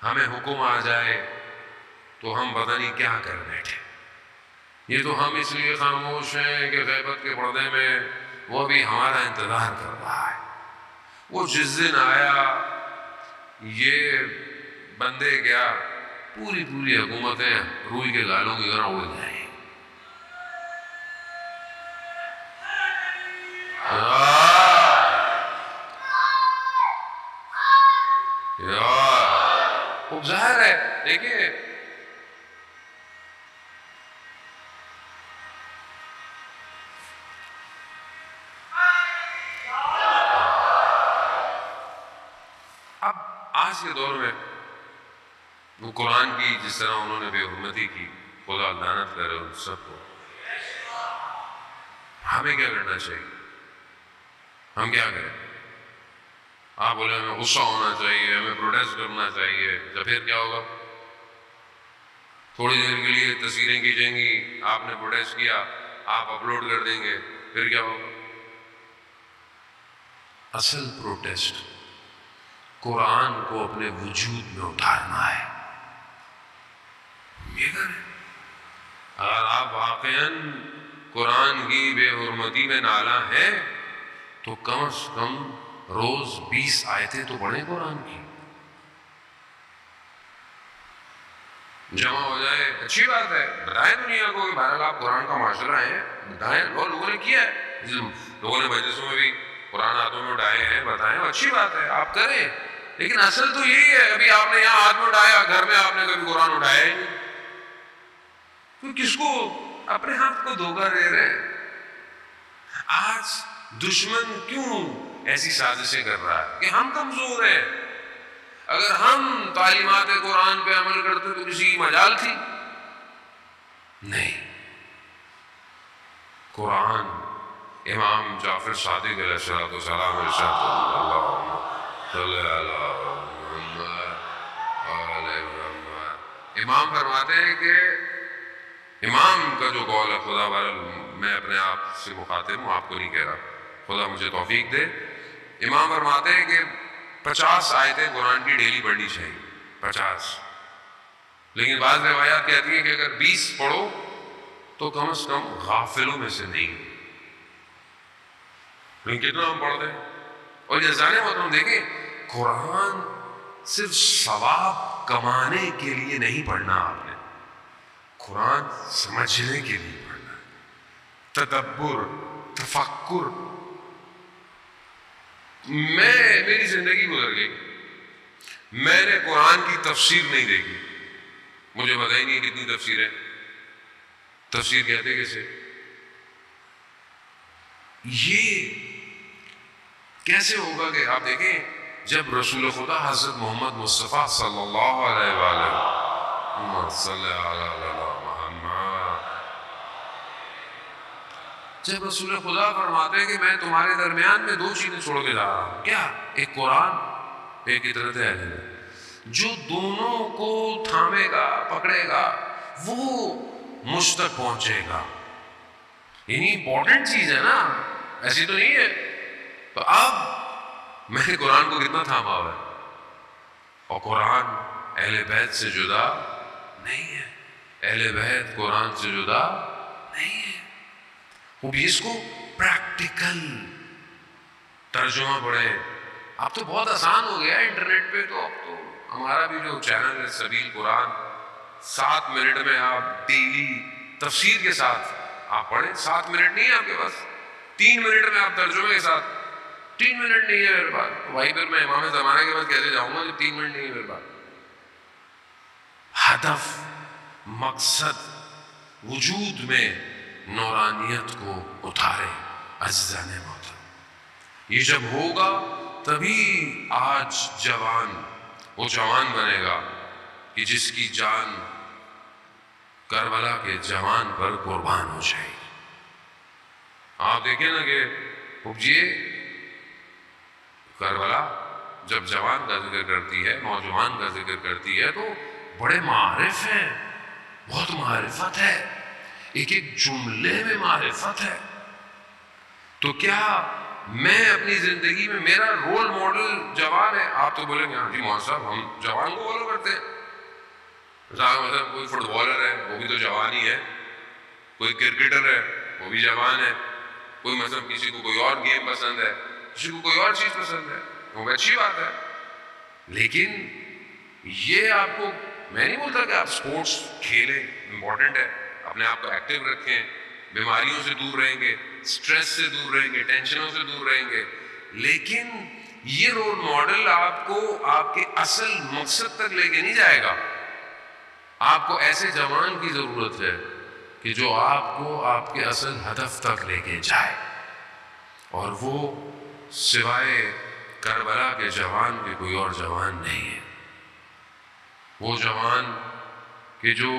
ہمیں حکم آ جائے تو ہم پتہ نہیں کیا کر بیٹھے. یہ تو ہم اس لیے خاموش ہیں کہ غیبت کے پردے میں وہ بھی ہمارا انتظار کر رہا ہے. وہ جس دن آیا یہ بندے کیا پوری حکومتیں روئی کے گالوں کی طرح اڑ جائیں. خوب ظاہر ہے. دیکھیے اب آج کے دور میں وہ قرآن کی جس طرح انہوں نے بے حرمتی کی، خدا لعنت کرے ان سب کو. ہمیں کیا کرنا چاہیے؟ ہم کیا کریں؟ آپ بولے ہمیں غصہ ہونا چاہیے، ہمیں پروٹیسٹ کرنا چاہیے. تو پھر کیا ہوگا؟ تھوڑی دیر کے لیے تصویریں کھینچیں گی، آپ نے پروٹیسٹ کیا، آپ اپلوڈ کر دیں گے، پھر کیا ہوگا؟ اصل پروٹیسٹ قرآن کو اپنے وجود میں اتارنا ہے. یہ کریں. اگر آپ واقعاً قرآن کی بے حرمتی میں نالا ہیں تو کم از کم روز 20 آیتیں تو پڑھیں قرآن کی. جمع ہو جائے، اچھی بات ہے، بتائیں دنیا کو کہ بہرحال آپ قرآن کا معاشرہ ہیں، بتائیں. اور لوگوں نے کیا ہے، لوگوں نے مجلسوں میں بھی قرآن ہاتھوں میں اٹھائے ہیں، بتائیں، اچھی بات ہے، آپ کریں. لیکن اصل تو یہی ہے. ابھی آپ نے یہاں ہاتھ میں اٹھایا، گھر میں آپ نے کبھی قرآن اٹھایا ہی نہیں. تو کس کو اپنے ہاتھ کو دھوکہ دے رہے ہیں؟ آج دشمن کیوں ایسی سازشیں کر رہا ہے؟ کہ ہم کمزور ہیں. اگر ہم تعلیمات قرآن پہ عمل کرتے تو کسی کی مجال تھی؟ نہیں. قرآن امام جعفر صادق علیہ السلام ارشاد امام فرماتے ہیں کہ امام کا جو قول ہے، خدا بہرحال میں اپنے آپ سے مخاطب ہوں، آپ کو نہیں کہہ رہا، خدا مجھے توفیق دے. امام فرماتے ہیں کہ 50 آیتیں قرآن کی ڈیلی پڑھنی چاہیے، 50. لیکن بعض روایات کہتی ہیں کہ اگر 20 پڑھو تو کم از کم غافلوں میں سے نہیں. لیکن کتنا ہم پڑھتے ہیں؟ اور یہ جانے محترم دیکھیں، قرآن صرف ثواب کمانے کے لیے نہیں پڑھنا، آپ نے قرآن سمجھنے کے لیے پڑھنا، تدبر، تفکر۔ میری زندگی گزر گئی، میں نے قرآن کی تفسیر نہیں دیکھی، مجھے پتہ ہی نہیں کتنی تفسیر ہے، تفسیر کہتے کیسے؟ یہ کیسے ہوگا کہ آپ دیکھیں جب رسول خدا حضرت محمد مصطفیٰ صلی اللہ علیہ وآلہ صلی علی محمد، جب رسول خدا فرماتے ہیں کہ میں تمہارے درمیان میں دو چیزیں چھوڑ کے جا رہا ہوں، کیا؟ ایک قرآن، ایک اطاعت اہل بیت۔ جو دونوں کو تھامے گا، پکڑے گا، وہ مجھ تک پہنچے گا۔ یعنی امپورٹنٹ چیز ہے نا، ایسی تو نہیں ہے۔ تو اب میں نے قرآن کو کتنا تھاما ہوا ہے، اور قرآن اہل بیت سے جدا نہیں ہے، اہل بیت قرآن سے جدا نہیں ہے۔ وہ بھی اس کو پریکٹیکل ترجمہ پڑھیں۔ اب تو بہت آسان ہو گیا ہے انٹرنیٹ پہ، تو اب تو ہمارا بھی جو چینل ہے سبیل قرآن، 7 منٹ میں آپ ڈیلی تفسیر کے ساتھ آپ پڑھیں۔ 7 منٹ نہیں ہے آپ کے پاس، 3 منٹ میں آپ ترجمے کے ساتھ، 3 منٹ نہیں ہے میرے پاس، وہیں پر میں امام زمانہ کے پاس کیسے جاؤں گا جب 3 منٹ نہیں ہے میرے پاس؟ ہدف، مقصد، وجود میں نورانیت کو اتارے عزیزان محترم۔ یہ جب ہوگا تبھی آج جوان وہ جوان بنے گا کہ جس کی جان کربلا کے جوان پر قربان ہو جائے گی۔ آپ دیکھیں نا کہ یہ کربلا جب جوان کا ذکر کرتی ہے، نوجوان کا ذکر کرتی ہے، تو بڑے معارف ہیں، بہت معرفت ہے، ایک ایک جملے میں معرفت ہے۔ تو کیا میں اپنی زندگی میں میرا رول ماڈل جوان ہے؟ آپ تو بولیں گے ہاں جی مولوی صاحب ہم جوان کو فالو کرتے ہیں، مطلب کوئی فٹ بالر ہے وہ بھی تو جوان ہی ہے، کوئی کرکٹر ہے وہ بھی جوان ہے، کوئی مطلب کسی کو کوئی اور گیم پسند ہے، کسی کو کوئی اور چیز پسند ہے، وہ اچھی بات ہے۔ لیکن یہ آپ کو، میں نہیں بولتا کہ آپ سپورٹس کھیلیں، امپورٹنٹ ہے، اپنے آپ کو ایکٹیو رکھیں، بیماریوں سے دور رہیں گے، سٹریس سے دور رہیں گے، ٹینشنوں سے دور رہیں گے، لیکن یہ رول ماڈل آپ کو آپ کے اصل مقصد تک لے کے نہیں جائے گا۔ آپ کو ایسے جوان کی ضرورت ہے کہ جو آپ کو آپ کے اصل ہدف تک لے کے جائے، اور وہ سوائے کربلا کے جوان کے کوئی اور جوان نہیں ہے۔ وہ جوان کہ جو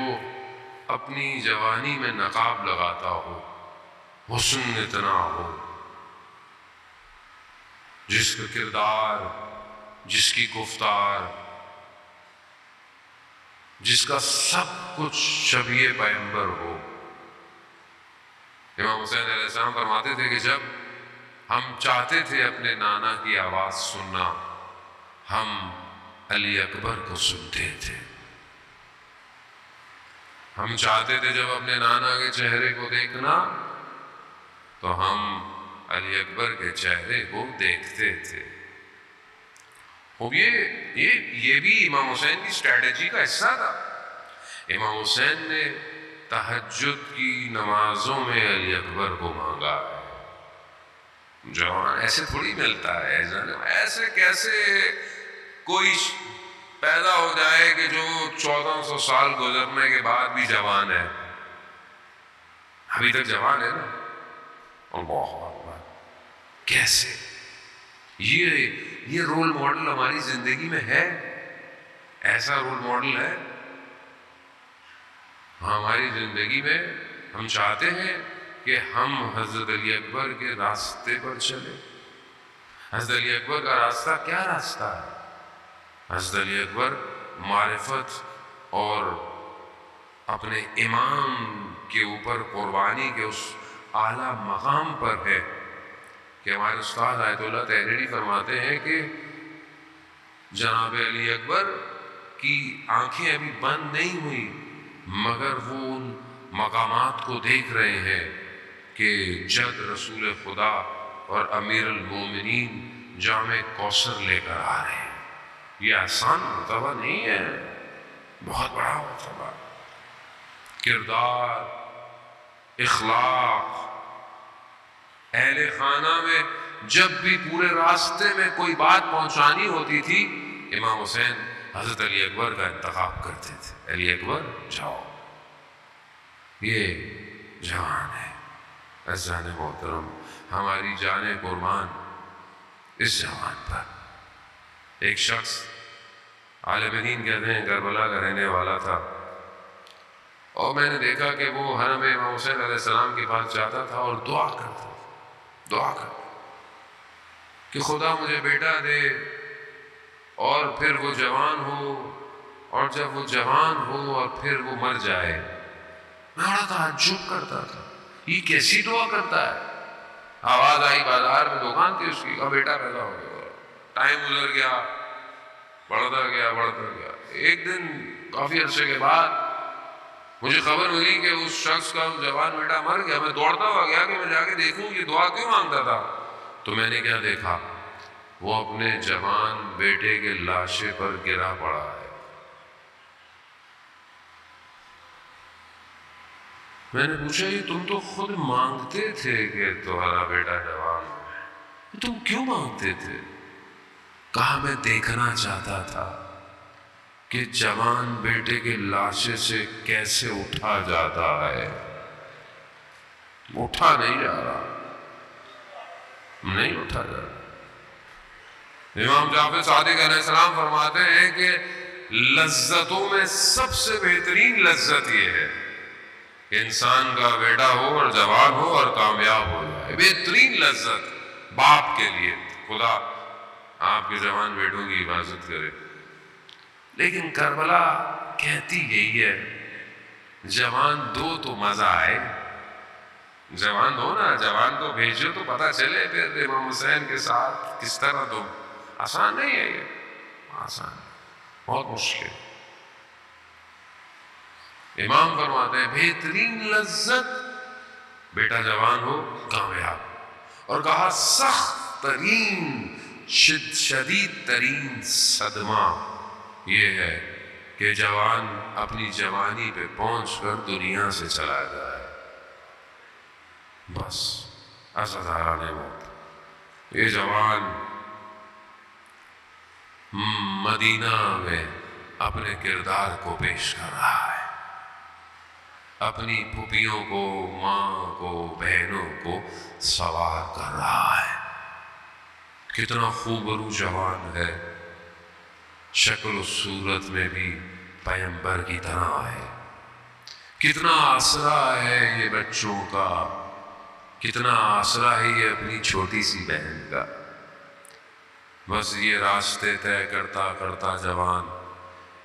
اپنی جوانی میں نقاب لگاتا ہو، حسن اتنا ہو، جس کا کردار، جس کی گفتار، جس کا سب کچھ شبیہ پیغمبر ہو۔ امام حسین علیہ السلام فرماتے تھے کہ جب ہم چاہتے تھے اپنے نانا کی آواز سننا، ہم علی اکبر کو سنتے تھے۔ ہم چاہتے تھے جب اپنے نانا کے چہرے کو دیکھنا تو ہم علی اکبر کے چہرے کو دیکھتے تھے۔ اب یہ بھی امام حسین کی اسٹریٹجی کا حصہ تھا۔ امام حسین نے تہجد کی نمازوں میں علی اکبر کو مانگا ہے۔ جوان ایسے تھوڑی ملتا ہے، ایسے کیسے کوئی پیدا ہو جائے کہ جو 1400 سال گزرنے کے بعد بھی جوان ہے؟ ابھی تک جوان ہے نا۔ اللہ اکبر، کیسے یہ رول ماڈل ہماری زندگی میں ہے؟ ایسا رول ماڈل ہے ہماری زندگی میں؟ ہم چاہتے ہیں کہ ہم حضرت علی اکبر کے راستے پر چلیں۔ حضرت علی اکبر کا راستہ کیا راستہ ہے؟ حضرت علی اکبر معرفت اور اپنے امام کے اوپر قربانی کے اس اعلیٰ مقام پر ہے کہ ہمارے استاد آیت اللہ تحریری فرماتے ہیں کہ جناب علی اکبر کی آنکھیں ابھی بند نہیں ہوئی مگر وہ ان مقامات کو دیکھ رہے ہیں کہ جد رسول خدا اور امیر المومنین جام کوثر لے کر آ رہے ہیں. یہ آسان مرتبہ نہیں ہے، بہت بڑا مرتبہ. کردار، اخلاق. اہل خانہ میں جب بھی پورے راستے میں کوئی بات پہنچانی ہوتی تھی، امام حسین حضرت علی اکبر کا انتخاب کرتے تھے. علی اکبر جاؤ، یہ جوان ہے. عزیزان محترم، ہماری جانیں قربان اس جوان پر. ایک شخص عالم دین کہتے ہیں کربلا کا رہنے والا تھا، اور میں نے دیکھا کہ وہ حرم امام حسین علیہ السلام کے پاس جاتا تھا اور دعا کرتا کہ خدا مجھے بیٹا دے اور پھر وہ جوان ہو، اور جب وہ جوان ہو اور پھر وہ مر جائے. میں بڑا تعجب کرتا تھا، یہ کیسی دعا کرتا ہے. آواز آئی بازار میں، دکان تھی اس کی، کہا بیٹا پیدا ہو گیا. ٹائم گزر گیا، بڑھتا گیا. ایک دن کافی عرصے کے بعد مجھے خبر ملی کہ اس شخص کا جوان بیٹا مر گیا. میں دوڑتا ہوا گیا کہ میں جا کے دیکھوں یہ دعا کیوں مانگتا تھا. تو میں نے کیا دیکھا، وہ اپنے جوان بیٹے کے لاشے پر گرا پڑا ہے. میں نے پوچھا یہ تم تو خود مانگتے تھے کہ تمہارا بیٹا جوان ہو، تم کیوں مانگتے تھے؟ کہا میں دیکھنا چاہتا تھا کہ جوان بیٹے کے لاشے سے کیسے اٹھا جاتا ہے. اٹھا نہیں جا رہا. امام جعفر صادق علیہ السلام فرماتے ہیں کہ لذتوں میں سب سے بہترین لذت یہ ہے کہ انسان کا بیٹا ہو اور جوان ہو اور کامیاب ہو جائے. بہترین لذت باپ کے لیے. خدا آپ کے جوان بیٹوں کی حفاظت کرے. لیکن کربلا کہتی یہی ہے، جوان دو تو مزہ آئے. جوان دو نا، جوان کو بھیجو تو پتہ چلے پھر امام حسین کے ساتھ کس طرح تم. آسان نہیں ہے یہ، آسان بہت مشکل. امام فرماتے ہیں بہترین لذت بیٹا جوان ہو، کامیاب. اور کہا سخت ترین شدید ترین صدمہ یہ ہے کہ جوان اپنی جوانی پہ پہنچ کر دنیا سے چلا جائے. بس عزاداران موت، یہ جوان مدینہ میں اپنے کردار کو پیش کر رہا ہے. اپنی پھوپھیوں کو، ماں کو، بہنوں کو سوار کر رہا ہے. کتنا خوبرو جوان ہے، شکل و صورت میں بھی پیغمبر کی طرح ہے. کتنا آسرا ہے یہ بچوں کا، کتنا آسرا ہے یہ اپنی چھوٹی سی بہن کا. بس یہ راستے طے کرتا کرتا جوان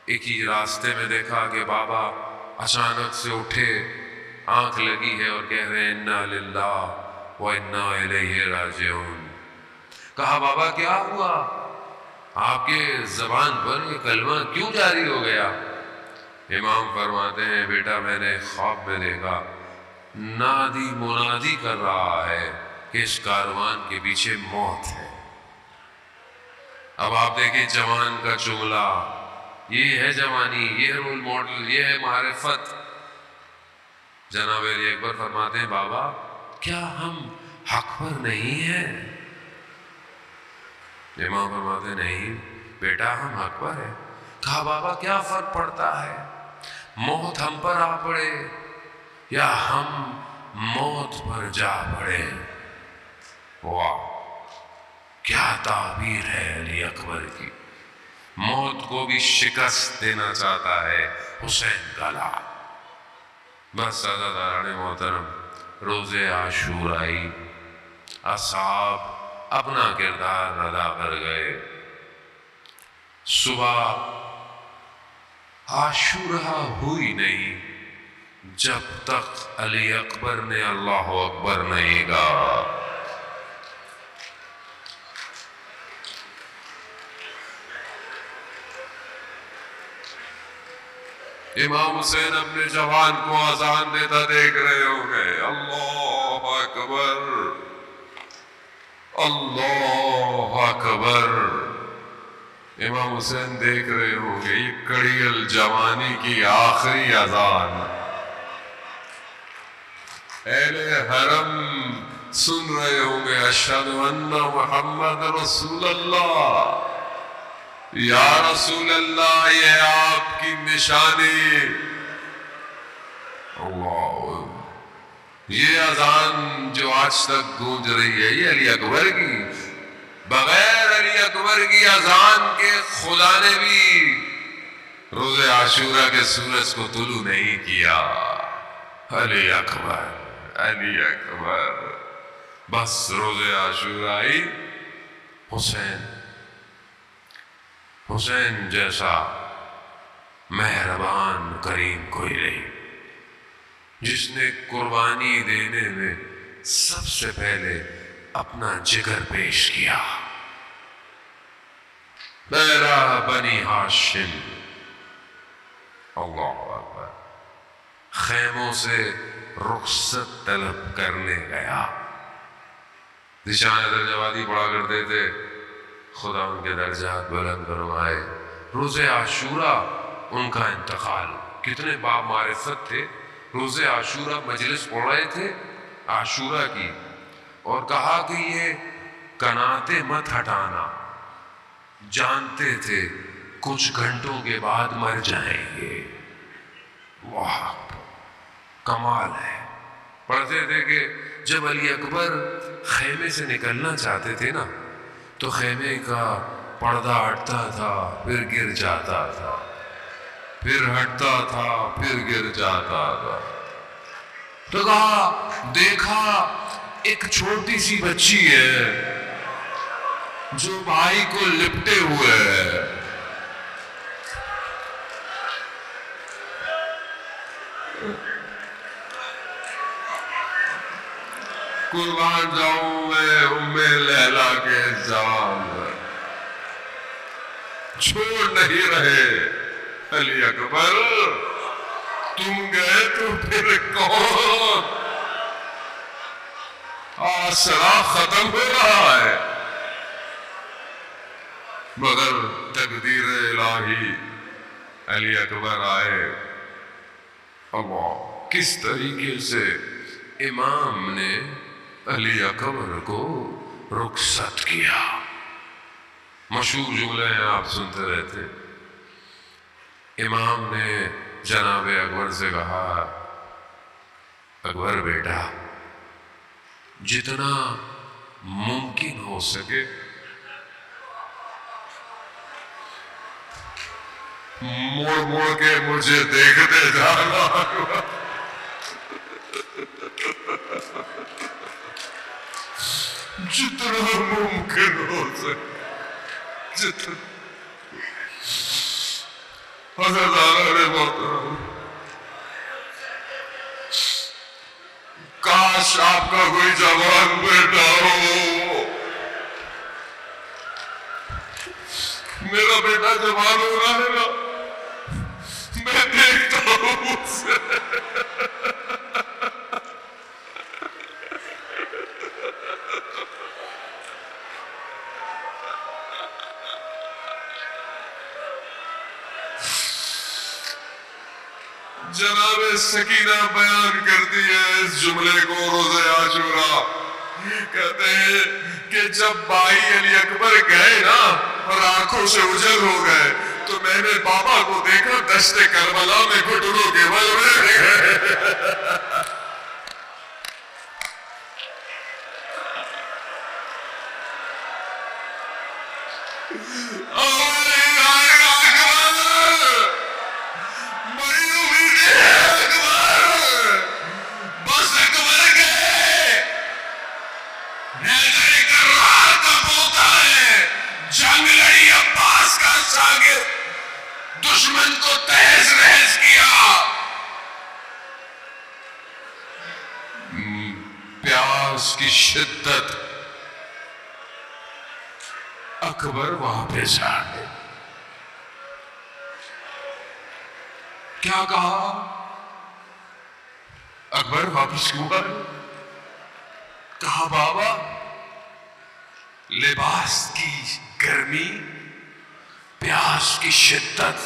ایک ہی راستے میں دیکھا کہ بابا اچانک سے اٹھے، آنکھ لگی ہے اور کہہ رہے ہیں انا للہ و انا الیہ راجعون. کہا بابا کیا ہوا، آپ کے زبان پر یہ کلمہ کیوں جاری ہو گیا؟ امام فرماتے ہیں بیٹا میں نے خواب میں دیکھا نادی منادی کر رہا ہے کہ اس کاروان کے پیچھے موت ہے. اب آپ دیکھیں جوان کا جملہ، یہ ہے جوانی، یہ ہے رول ماڈل، یہ ہے معرفت. جناب علی اکبر فرماتے ہیں بابا کیا ہم حق پر نہیں ہیں؟ امام فرماتے ہیں نہیں بیٹا ہم حق پر ہیں. کہا بابا کیا فرق پڑتا ہے، موت ہم پر آ پڑے یا ہم موت پر جا پڑے؟ واہ کیا تعبیر ہے علی اکبر کی. موت کو بھی شکست دینا چاہتا ہے حسین کا لال. بس عزاداران محترم، روز عاشورائی اصحاب اپنا کردار ادا کر گئے. صبح عاشورہ ہوئی نہیں جب تک علی اکبر نے اللہ اکبر نہیں کہا. امام حسین اپنے جوان کو اذان دیتا دیکھ رہے ہوں گے، اللہ اکبر. اللہ اکبر. امام حسین دیکھ رہے ہوں گے یہ کڑی الجوانی کی آخری اذان. اہل حرم سن رہے ہوں گے اشہد ان محمد رسول اللہ. یا رسول اللہ یہ آپ کی نشانی. اللہ، یہ اذان جو آج تک گونج رہی ہے یہ علی اکبر کی. بغیر علی اکبر کی اذان کے خدا نے بھی روز عاشورہ کے سورج کو طلوع نہیں کیا. علی اکبر، علی اکبر. بس روز عاشورہ آئی. حسین جیسا مہربان کریم کوئی نہیں، جس نے قربانی دینے میں سب سے پہلے اپنا جگر پیش کیا. میرا بنی ہاشم. اللہ اکبر. خیموں سے رخصت طلب کرنے گیا. ذیشان حیدر جوادی پڑھا کرتے تھے خدا ان کے درجات بلند فرمائے. روز عاشورہ ان کا انتقال. کتنے بامعرفت تھے. روز عاشورہ مجلس پڑھ رہے تھے عاشورہ کی، اور کہا کہ یہ کناتے مت ہٹانا، جانتے تھے کچھ گھنٹوں کے بعد مر جائیں گے. واہ، کمال ہے. پڑھتے تھے کہ جب علی اکبر خیمے سے نکلنا چاہتے تھے نا تو خیمے کا پردہ ہٹتا تھا پھر گر جاتا تھا، پھر ہٹتا تھا پھر گر جاتا تھا. تو کہا دیکھا ایک چھوٹی سی بچی ہے جو بھائی کو لپٹے ہوئے ہے. قربان جاؤں میں ام لیلا کے جواب چھوڑ نہیں رہے. علی اکبر تم گئے تو پھر کون؟ آسرا ختم ہو رہا ہے. مگر تقدیر الہی علی اکبر آئے. اللہ، کس طریقے سے امام نے علی اکبر کو رخصت کیا. مشہور جملے ہیں آپ سنتے رہتے. امام نے جناب اکبر سے کہا اکبر بیٹا جتنا ممکن ہو سکے موڑ موڑ کے مجھے دیکھتے جانا. جتنا ممکن ہو سکے جتنا. حضرت آقا محترم کاش آپ کا کوئی جوان بیٹا ہو. میرا بیٹا جوان ہو رہا ہے نا، میں دیکھتا ہوں اسے. جناب سکینہ بیان کرتی ہے اس جملے کو روز عاشورہ. کہتے ہیں کہ جب بھائی علی اکبر گئے نا اور آنکھوں سے اجل ہو گئے تو میں نے بابا کو دیکھا دشت کربلا میں گھٹنوں کے بل بیٹھ گئے. دشمن کو تہز نہز کیا. پیاس کی شدت اکبر واپس آ گئے. کیا کہا اکبر واپس کیوں آئے؟ کہا بابا لباس کی گرمی پیاس کی شدت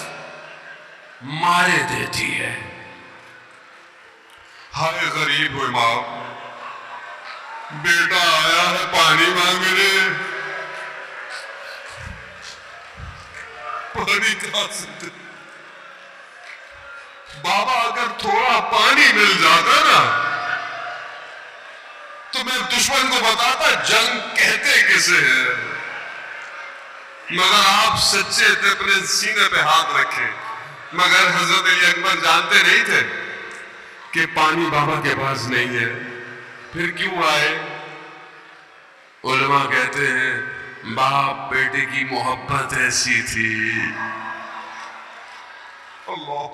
مارے دیتی ہے. ہائے غریب ہو امام، بیٹا آیا ہے پانی مانگنے، پانی کہاں سے دے؟ بابا اگر تھوڑا پانی مل جاتا نا تو میں دشمن کو بتاتا جنگ کہتے کسے ہے، مگر آپ سچے تھے، اپنے سینے پہ ہاتھ رکھے. مگر حضرت علی اکبر جانتے نہیں تھے کہ پانی بابا کے پاس نہیں ہے، پھر کیوں آئے؟ علماء کہتے ہیں باپ بیٹے کی محبت ایسی تھی. اللہ.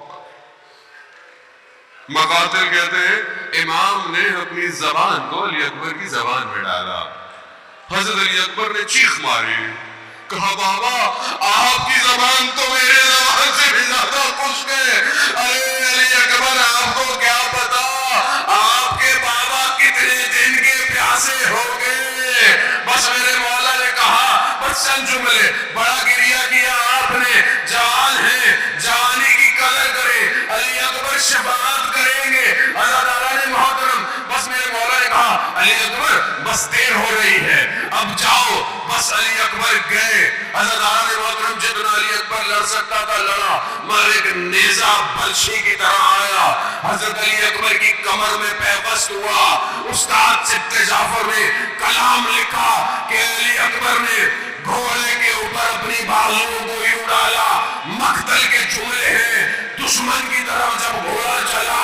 مقاتل کہتے ہیں امام نے اپنی زبان کو علی اکبر کی زبان میں ڈالا. حضرت علی اکبر نے چیخ ماری، کہا بابا آپ کی زبان تو میرے زبان سے بھی زیادہ خشک ہے. ارے علی اکبر آپ کو کیا پتا آپ کے بابا کتنے دن کے پیاسے ہو گئے. بس میرے مولا نے کہا بس چند جملے، بڑا گریہ کیا آپ نے، جوان ہیں جوانی کی قدر کرے، علی اکبر شفاعت کریں گے. عزاداران محترم، بس میرے مولا نے کہا علی اکبر بس دیر ہو رہی ہے اب جاؤ. بس علی اکبر گئے. عزاداران محترم، جتنا علی اکبر لڑ سکتا تھا لڑا، مگر ایک نیزہ بلشی کی طرح آیا، حضرت علی اکبر کی کمر میں پیوست ہوا. استاد سبت جعفر نے کلام لکھا کہ علی اکبر نے گھوڑے کے اوپر اپنی بازوؤں کو یوں ڈالا. مقتل کے جملے ہیں، دشمن کی طرف جب گھوڑا چلا